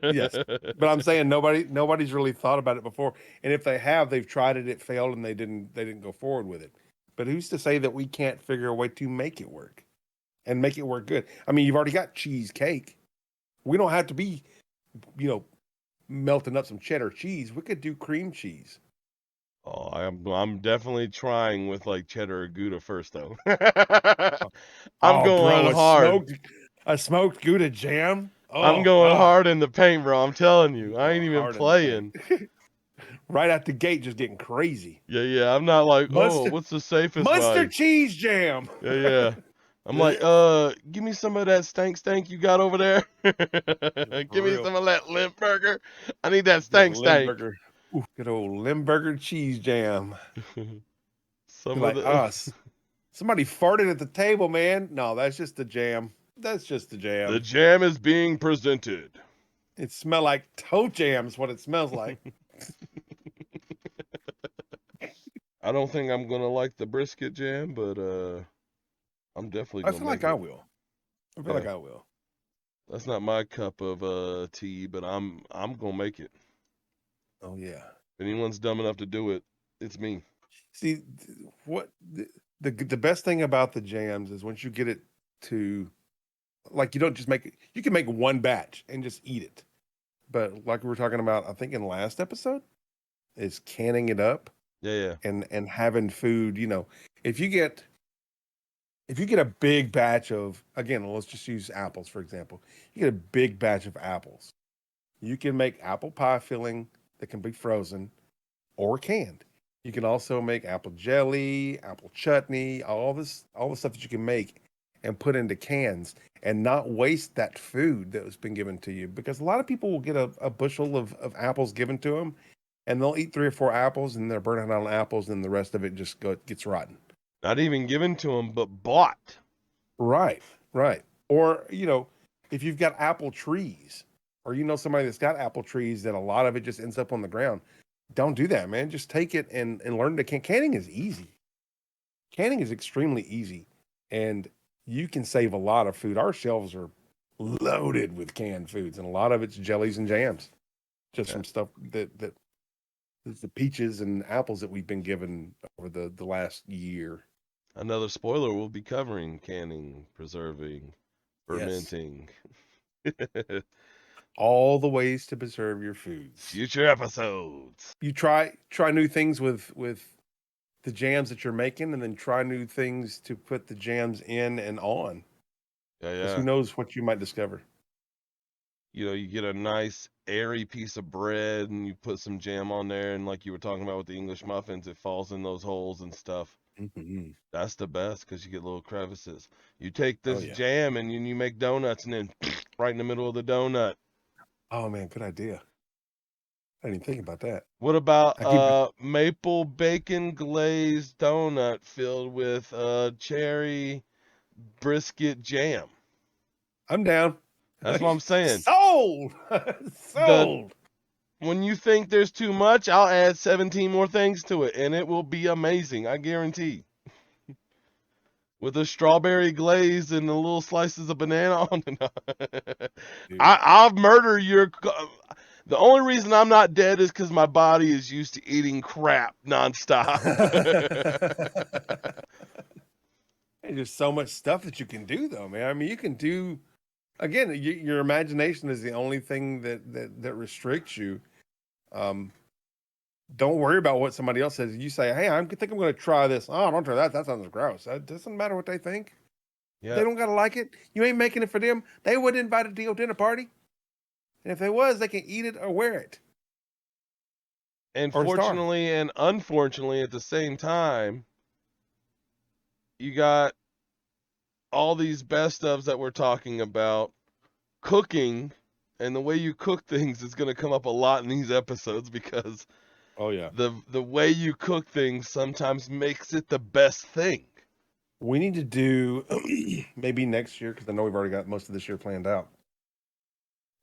Yes. But I'm saying nobody's really thought about it before. And if they have, they've tried it, it failed, and they didn't go forward with it. But who's to say that we can't figure a way to make it work and make it work good? I mean, you've already got cheesecake. We don't have to be, melting up some cheddar cheese, we could do cream cheese. Oh, I'm definitely trying with like cheddar or Gouda first though. I'm Oh, going bro, hard. a smoked Gouda jam. I'm Oh going God, hard in the paint, bro. I'm telling you, I ain't going even hard in the playing. paint. Right out the gate, just getting crazy. Yeah. I'm not like, oh, what's the safest Munster way? cheese jam. Yeah. I'm like, give me some of that stank you got over there. For Give me real. some of that Limburger. I need that Good stank. Limburger. Ooh, good old Limburger cheese jam. Some You're of like the us. Somebody farted at the table, man. No, that's just the jam. That's just the the jam. jam is being presented. It smell like toe jams. What it smells like. I don't think I'm gonna like the brisket jam, but I'm definitely I gonna feel like make I it. will. I feel Yeah, like I will. that's not my cup of tea, but I'm gonna make it. Oh yeah. If anyone's dumb enough to do it, it's me. See, what the best thing about the jams is once you get it to, like, you don't just make it. You can make one batch and just eat it. But like we were talking about, I think in the last episode, is canning it up Yeah. and having food. If you get a big batch of, again, let's just use apples for example. You get a big batch of apples. You can make apple pie filling that can be frozen or canned. You can also make apple jelly, apple chutney, all the stuff that you can make and put into cans and not waste that food that has been given to you. Because a lot of people will get a bushel of apples given to them and they'll eat 3 or 4 apples and they're burning out on apples and the rest of it just gets rotten. Not even given to them, but bought. Right, right. Or, if you've got apple trees or somebody that's got apple trees that a lot of it just ends up on the ground, don't do that, man. Just take it and learn to can. Canning is easy. Canning is extremely easy, and you can save a lot of food. Our shelves are loaded with canned foods, and a lot of it's jellies and jams, just from stuff that the peaches and apples that we've been given over the last year. Another spoiler: we'll be covering canning, preserving, Yes. fermenting. All the ways to preserve your foods. Future episodes. You try new things with the jams that you're making, and then try new things to put the jams in and on. Because who knows what you might discover. You get a nice airy piece of bread and you put some jam on there, and like you were talking about with the English muffins, it falls in those holes and stuff. Mm-hmm. That's the best because you get little crevices. You take this jam and you make donuts, and then right in the middle of the donut. Oh man, good idea. I didn't even think about that. What about maple bacon glazed donut filled with cherry brisket jam? I'm down. That's what I'm saying. Sold. Sold. When you think there's too much, I'll add 17 more things to it, and it will be amazing. I guarantee. With a strawberry glaze and the little slices of banana on it. I'll murder your. The only reason I'm not dead is because my body is used to eating crap nonstop. There's just so much stuff that you can do, though, man. I mean, you can do. Again, your imagination is the only thing that restricts you. Don't worry about what somebody else says. You say, "Hey, I think I'm going to try this." Oh, don't try that. That sounds gross. It doesn't matter what they think. Yeah. They don't got to like it. You ain't making it for them. They wouldn't invite it to your dinner party. And if they was, they can eat it or wear it. And fortunately and unfortunately at the same time, you got all these best ofs that we're talking about. Cooking and the way you cook things is going to come up a lot in these episodes because the way you cook things sometimes makes it the best thing. We need to do maybe next year, because I know we've already got most of this year planned out.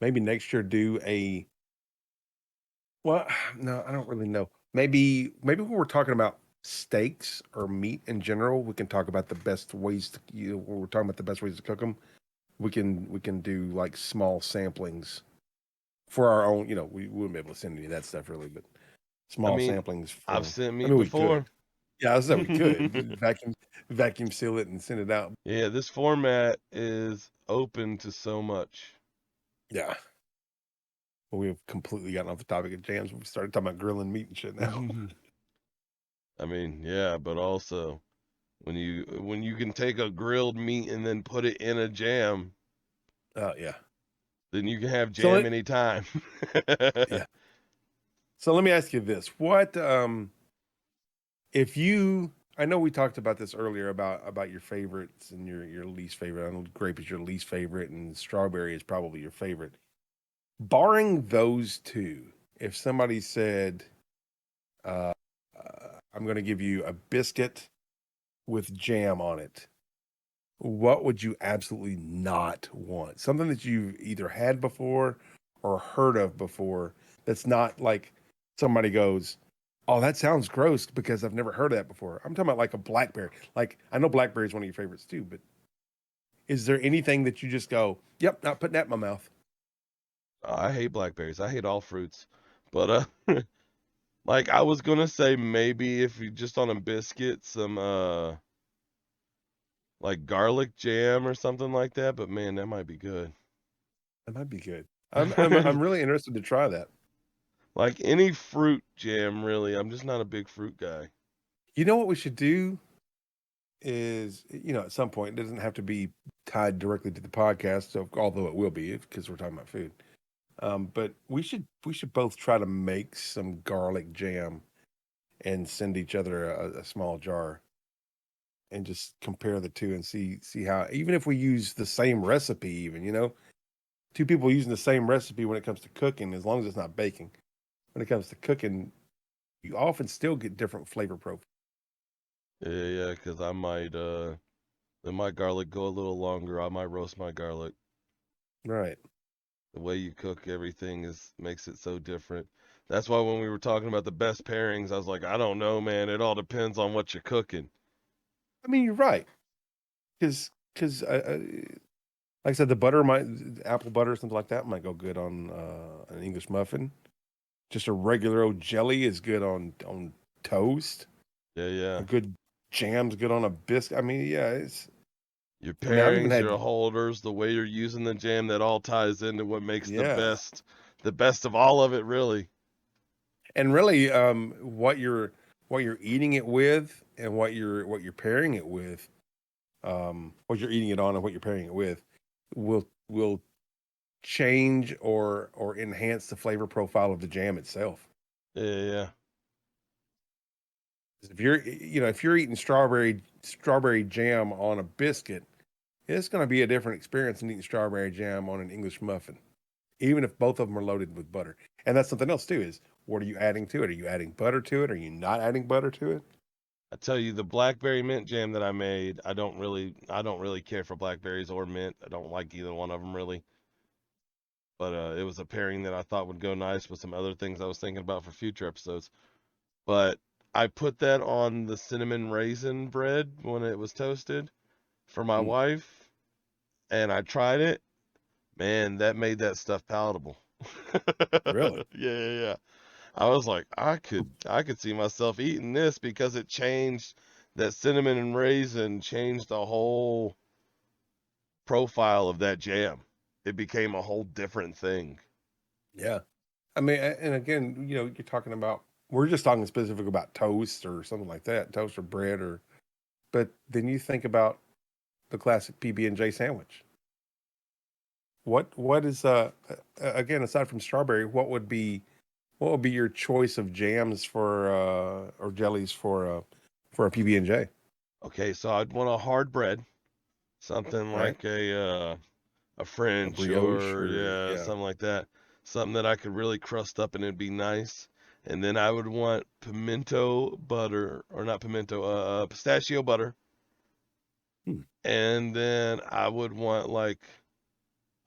Maybe next year do well, no, I don't really know. Maybe when we're talking about steaks or meat in general, we can talk about the best ways to, when we're talking about the best ways to cook them. We can do like small samplings for our own. We wouldn't be able to send any of that stuff really, but small samplings. I've sent meat before. Yeah, I said we could vacuum seal it and send it out. Yeah, this format is open to so much. Yeah. Well, we have completely gotten off the topic of jams. We started talking about grilling meat and shit now. I mean, yeah, but also when you can take a grilled meat and then put it in a jam, Yeah. then you can have jam anytime. Yeah. So let me ask you this: what if you? I know we talked about this earlier about your favorites and your least favorite. I know grape is your least favorite, and strawberry is probably your favorite. Barring those two, if somebody said, "I'm going to give you a biscuit with jam on it," what would you absolutely not want? Something that you've either had before or heard of before that's not like somebody goes, "Oh, that sounds gross," because I've never heard of that before. I'm talking about like a blackberry. Like, I know blackberry is one of your favorites too, but is there anything that you just go, "Yep, not putting that in my mouth"? I hate blackberries. I hate all fruits. But like I was gonna say maybe if you just on a biscuit, some like garlic jam or something like that, but man, that might be good. That might be good. I'm really interested to try that. Like any fruit jam, really. I'm just not a big fruit guy. You know what we should do is, at some point, it doesn't have to be tied directly to the podcast, so although it will be because we're talking about food. But we should both try to make some garlic jam and send each other a small jar and just compare the two and see how, even if we use the same recipe, two people using the same recipe when it comes to cooking, as long as it's not baking. When it comes to cooking, you often still get different flavor profiles. Yeah, because I might let my garlic go a little longer. I might roast my garlic. Right. The way you cook everything makes it so different. That's why when we were talking about the best pairings, I was like, I don't know, man. It all depends on what you're cooking. I mean, you're right. Because like I said, apple butter or something like that might go good on an English muffin. Just a regular old jelly is good on toast. Yeah. A good jam's good on a biscuit. I mean, yeah, Your I've even pairings, had, your holders, the way you're using the jam, that all ties into what makes yeah. the best of all of it, really. And really, what you're eating it with and what you're pairing it with, what you're eating it on and what you're pairing it with, will change or enhance the flavor profile of the jam itself. Yeah. If you're eating strawberry jam on a biscuit, it's going to be a different experience than eating strawberry jam on an English muffin, even if both of them are loaded with butter. And that's something else too, is what are you adding to it? Are you adding butter to it? Are you not adding butter to it? I tell you, the blackberry mint jam that I made, I don't really care for blackberries or mint. I don't like either one of them really. But it was a pairing that I thought would go nice with some other things I was thinking about for future episodes. But I put that on the cinnamon raisin bread when it was toasted for my Mm, wife, and I tried it. Man, that made that stuff palatable. really? Yeah. I was like, I could see myself eating this because it changed that cinnamon and raisin changed the whole profile of that jam. It became a whole different thing. Yeah. I mean, and again, you're talking about, we're just talking specific about toast or something like that, toast or bread, but then you think about the classic PB&J sandwich. What is again, aside from strawberry, what would be your choice of jams for or jellies for a PB&J? Okay, so I'd want a hard bread, something Right? like a A French brioche, or or yeah, yeah. something like that. Something that I could really crust up and it'd be nice. And then I would want pimento butter, or not pimento, pistachio butter. Hmm. And then I would want like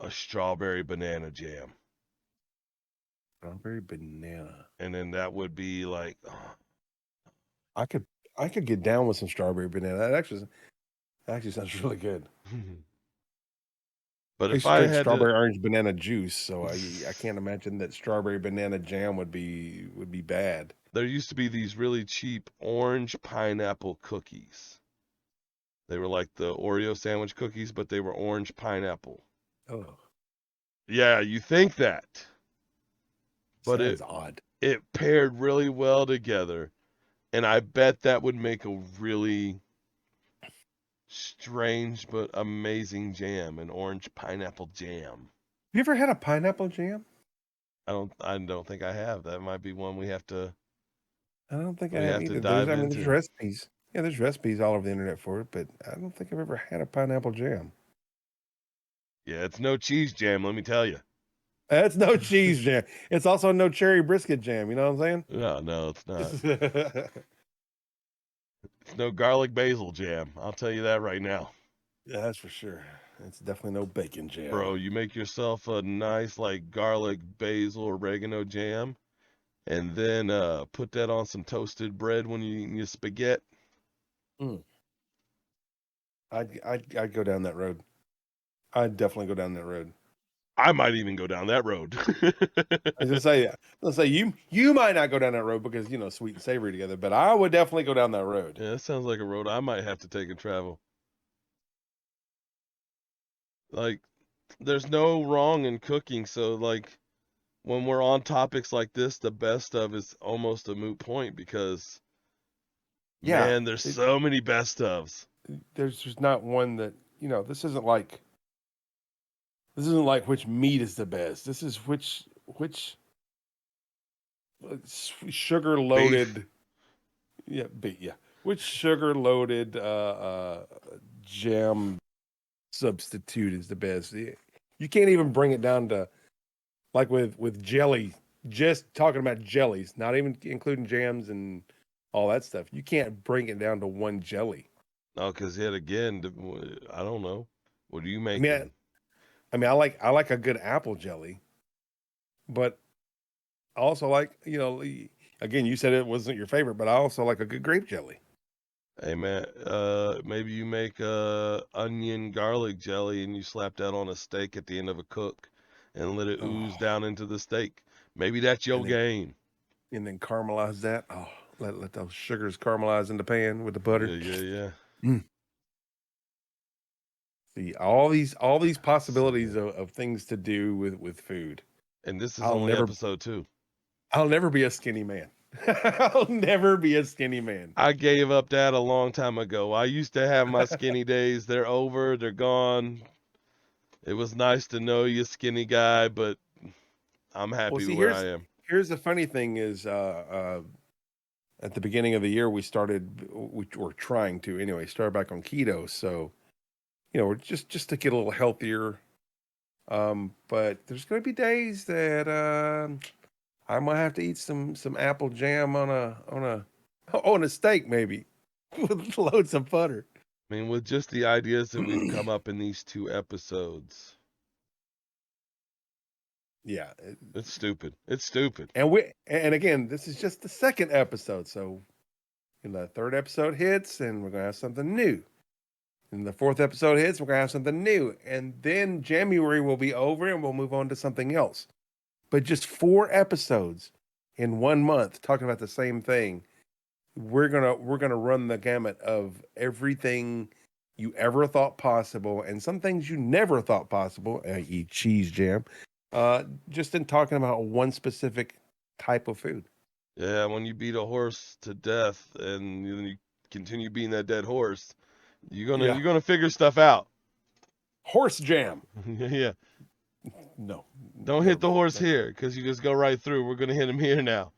a strawberry banana jam. Strawberry banana. And then that would be like, I could I could get down with some strawberry banana. That actually sounds really good. but I if used to I drink had to, strawberry orange banana juice, so I can't imagine that strawberry banana jam would be bad. there used to be these really cheap orange pineapple cookies. They were like the Oreo sandwich cookies, but they were orange pineapple. Oh, Yeah, you think that. but that is odd. It paired really well together, and I bet that would make a really strange but amazing jam, an orange pineapple jam. Have you ever had a pineapple jam? I don't think I have. That might be one we have to. I don't think I we have have to either. dive There's into. recipes. Yeah, there's recipes all over the internet for it, but I don't think I've ever had a pineapple jam. Yeah, it's no cheese jam, let me tell you. That's no cheese jam. It's also no cherry brisket jam. You know what I'm saying? No, it's not. It's no garlic basil jam. I'll tell you that right now. Yeah, that's for sure. It's definitely no bacon jam. Bro, you make yourself a nice like garlic basil oregano jam, and then put that on some toasted bread when you eat your spaghetti. I'd go down that road. I'd definitely go down that road. I might even go down that road. I was gonna say you might not go down that road because sweet and savory together, but I would definitely go down that road. Yeah, that sounds like a road I might have to take and travel. Like, there's no wrong in cooking, so like when we're on topics like this, the best of is almost a moot point because man, there's so many best ofs. There's just not one that this isn't like which meat is the best. This is which sugar loaded which sugar loaded jam substitute is the best. You can't even bring it down to like with jelly, just talking about jellies, not even including jams and all that stuff. You can't bring it down to one jelly. No, because yet again, I don't know. What do you make? I mean, I like a good apple jelly, but I also like, again, you said it wasn't your favorite, but I also like a good grape jelly. Hey man, maybe you make onion garlic jelly and you slap that on a steak at the end of a cook and let it ooze down into the steak. Maybe that's your game. And then caramelize that. Oh, let those sugars caramelize in the pan with the butter. Yeah. See, all these possibilities of things to do with food. And this is only episode 2. I'll never be a skinny man. I'll never be a skinny man. I gave up that a long time ago. I used to have my skinny days. They're over. They're gone. It was nice to know you, skinny guy, but I'm happy where I am. Here's the funny thing is, at the beginning of the year, we were trying to anyway, start back on keto. So, we're just to get a little healthier. But there's going to be days that I might have to eat some apple jam on a steak, maybe with loads of butter. I mean, with just the ideas that we've come up in these 2 episodes. Yeah, it's stupid. It's stupid. And again, this is just the 2nd episode. So, the 3rd episode hits, and we're gonna have something new. And the 4th episode hits, we're gonna have something new. And then Jamuary will be over, and we'll move on to something else. But just 4 episodes in 1 month talking about the same thing. We're gonna run the gamut of everything you ever thought possible, and some things you never thought possible. I.e., cheese jam. Just in talking about one specific type of food. Yeah, when you beat a horse to death and you continue beating that dead horse, you're gonna figure stuff out. Horse jam. Yeah. No. Don't hit the horse here, because you just go right through. We're gonna hit him here now.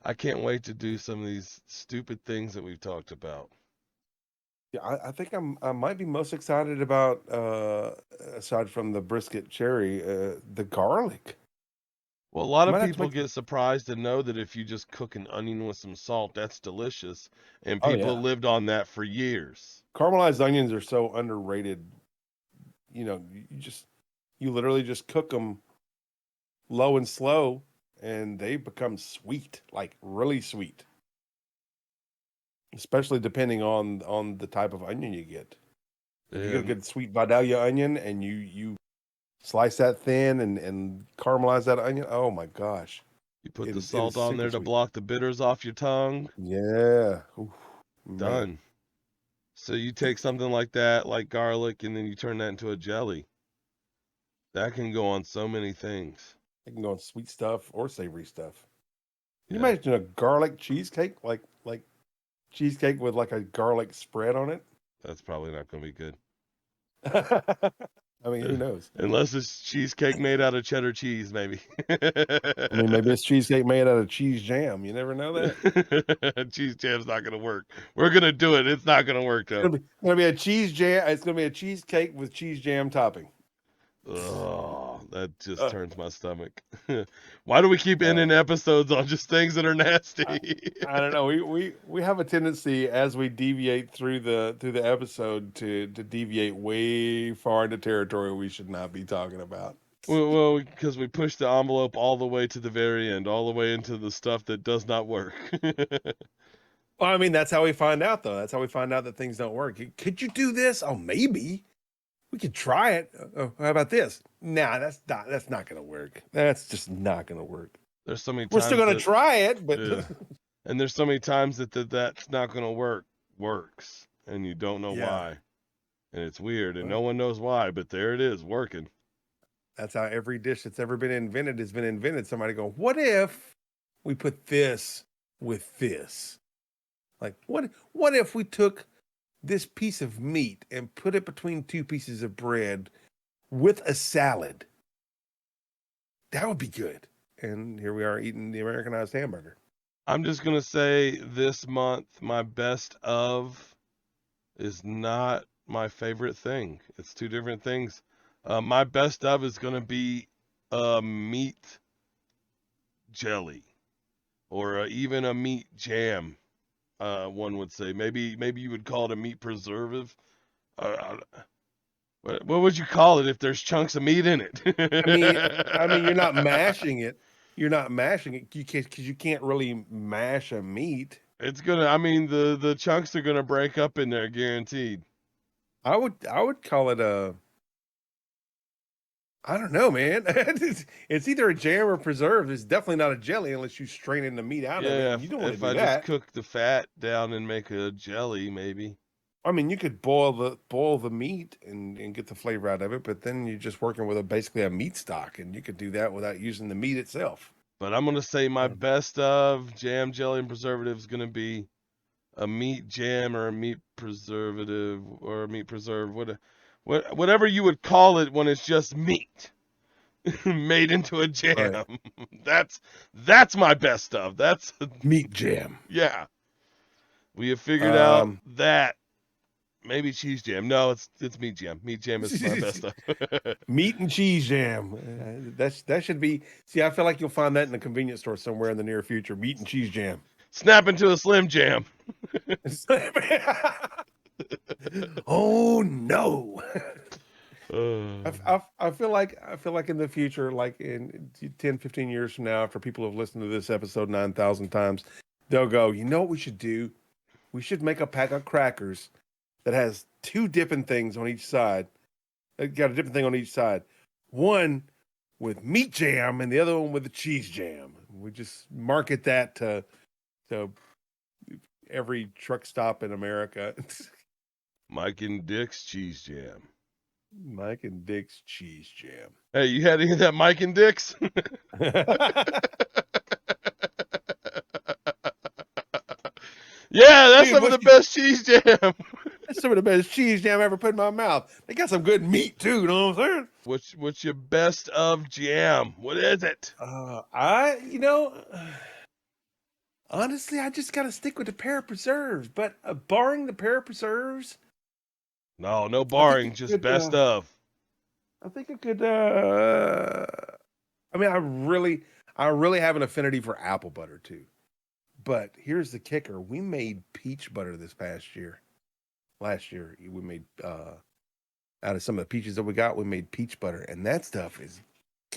I can't wait to do some of these stupid things that we've talked about. Yeah, I think I might be most excited about, aside from the brisket cherry, the garlic. Well, a lot of people get surprised to know that if you just cook an onion with some salt, that's delicious. And people lived on that for years. Caramelized onions are so underrated. You literally just cook them low and slow, and they become sweet, like really sweet. Especially depending on the type of onion you get. If you get a good sweet Vidalia onion and you slice that thin and caramelize that onion, oh my gosh. You put the salt on there to block the bitters off your tongue. Yeah. Oof, done. Man. So you take something like that, like garlic, and then you turn that into a jelly. That can go on so many things. It can go on sweet stuff or savory stuff. Can you imagine a garlic cheesecake, like cheesecake with like a garlic spread on it? That's probably not going to be good. I mean, who knows? Unless it's cheesecake made out of cheddar cheese, maybe. I mean, maybe it's cheesecake made out of cheese jam. You never know that. Cheese jam's not going to work. We're going to do it. It's not going to work, though. It's going to be a cheese jam. It's going to be a cheesecake with cheese jam topping. Oh, that just turns my stomach. Why do we keep ending episodes on just things that are nasty? I don't know. We have a tendency as we deviate through the episode to deviate way far into territory we should not be talking about. Well, because we push the envelope all the way to the very end, all the way into the stuff that does not work. Well, I mean, that's how we find out, though. That's how we find out that things don't work. Could you do this? Oh, maybe. We could try it. Oh, how about this? Nah, that's not going to work. That's just not going to work. There's so many times we're still going to try it, but and there's so many times that's not going to works, and you don't know why, and it's weird, and no one knows why, but there it is working. That's how every dish that's ever been invented has been invented. Somebody go, what if we put this with this? Like, what if we took this piece of meat and put it between two pieces of bread with a salad? That would be good. And here we are eating the Americanized hamburger. I'm just going to say this month, my best of is not my favorite thing. It's two different things. My best of is going to be meat jelly or even a meat jam. One would say maybe you would call it a meat preservative. What would you call it if there's chunks of meat in it? I mean, you're not mashing it. You're not mashing it because you can't really mash a meat. It's gonna. I mean, the chunks are gonna break up in there, guaranteed. I would call it a. I don't know, man. It's either a jam or preserve. It's definitely not a jelly unless you strain the meat out of it. You don't want to do that. If I just cook the fat down and make a jelly, maybe. I mean, you could boil the meat and get the flavor out of it, but then you're just working with basically a meat stock, and you could do that without using the meat itself. But I'm gonna say my best of jam, jelly, and preservative is gonna be a meat jam or a meat preservative or a meat preserve, whatever you would call it when it's just meat made into a jam. Right. That's my best of. That's meat jam. Yeah, we have figured out that. Maybe cheese jam. No, it's meat jam. Meat jam is my best stuff. Meat and cheese jam. That should be. See, I feel like you'll find that in a convenience store somewhere in the near future. Meat and cheese jam. Snap into a Slim Jam. Oh no. I feel like in the future, like in 10, 15 years from now, after people have listened to this episode 9,000 times, they'll go, you know what we should do? We should make a pack of crackers that has two dipping things on each side. It got a dipping thing on each side. One with meat jam and the other one with the cheese jam. We just market that to every truck stop in America. Mike&Dick's cheese jam. Mike&Dick's cheese jam. Hey, you had any of that Mike&Dick's? Yeah, that's some of the best cheese jam. That's some of the best cheese jam I ever put in my mouth. They got some good meat too, you know what I'm saying? What's your best of jam? What is it? Honestly, I just gotta stick with the pear preserves. But barring the pear preserves, no barring, just best of. I think it could. I mean, I really have an affinity for apple butter too. But here's the kicker: we made peach butter this past year. Last year, we made out of some of the peaches that we got, we made peach butter, and that stuff is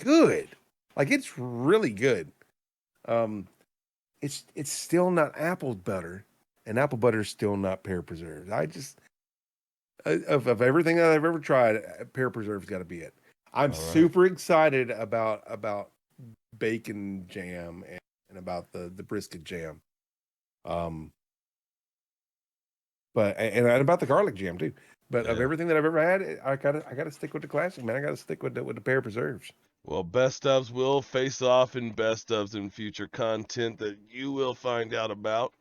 good. Like, it's really good. It's still not apple butter, and apple butter is still not pear preserves. I just of everything that I've ever tried, pear preserves got to be it. I'm super excited about bacon jam and about the brisket jam. But about the garlic jam too. But of everything that I've ever had, I gotta stick with the classic, man. I gotta stick with the pear preserves. Well, best ofs will face off in best ofs in future content that you will find out about.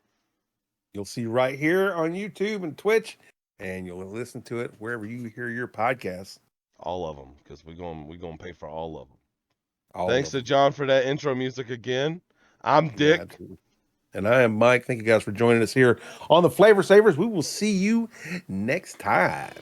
You'll see right here on YouTube and Twitch, and you'll listen to it wherever you hear your podcasts. All of them, because we're gonna pay for all of them. Thanks to John for that intro music again. I'm Dick. Yeah, and I am Mike. Thank you guys for joining us here on the Flavor Savers. We will see you next time.